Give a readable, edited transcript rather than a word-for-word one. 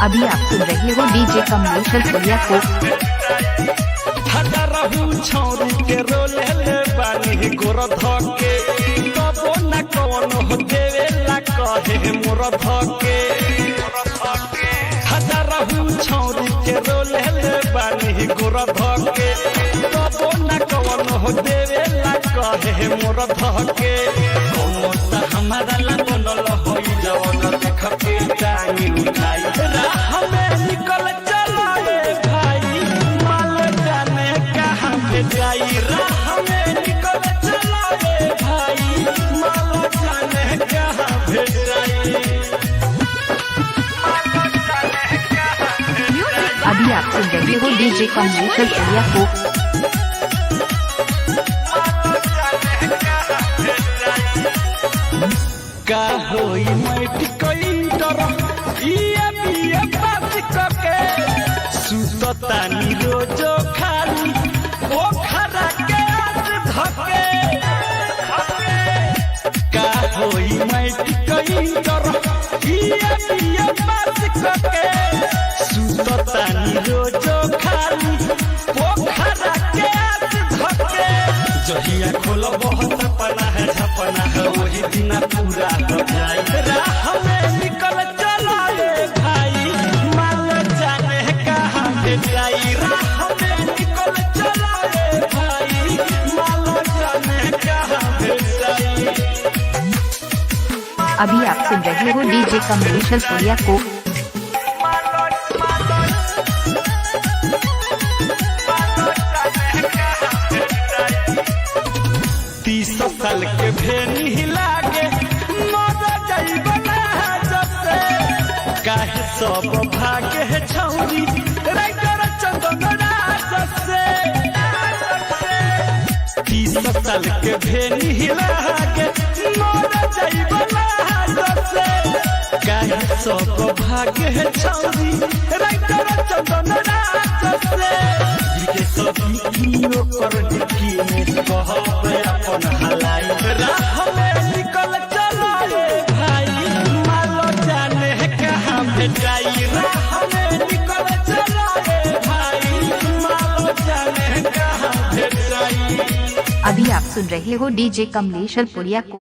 अभी आप सुन रहे हो डीजे कमलेश पुलिया को। छौरी के रोले ले बानी गोर धके कबो न कौन हो देवेला कहे मोर धके हजारहु छौरी के रोले ले बानी गोर धके कबो न कौन हो देवेला कहे मोर धके कोमोता हमारा ला बनल होई जवन देख के टांगी उठाई राह में निकल चला रे भाई माल जाने कहां पे जाई राह में निकल चला रे भाई माल जाने कहां पे जाई। अभी आप सुन रहे हो डीजे कमलेश पुलिया को। का होई मैटी कोइंटर इए बिए पास कके सुततानी रोजो खाली पोखरा के आस धके का होई मैटी कोइंटर इए बिए पास कके सुततानी रोजो खाली पोखरा के आस धके जहिया खोलो बहुत सपना है वही दिन पूरा हो जाए राह में निकल चला रे भाई माल जाने कहां पे जाई राह में निकल चला रे भाई माल जाने कहां पे जाई। अभी आप सुन रहे हो डीजे कमलेश पुलिया को। 30 साल के भेनी लागे मर जाइब ना जसे काहे सब भागे है छौरी राइटर चंदन राजसे 30 साल के भेनी लागे मर जाइब ना जसे काहे सब भागे है छौरी राइटर चंदन राजसे के सभी कियो कर दिखी में कहबे अपन हलाई राह में निकल चला रे भाई माल जाने कहां पे जाई राह में निकल चला रे भाई माल जाने कहां पे जाई। अभी आप सुन रहे हो डीजे कमलेश पुलिया को।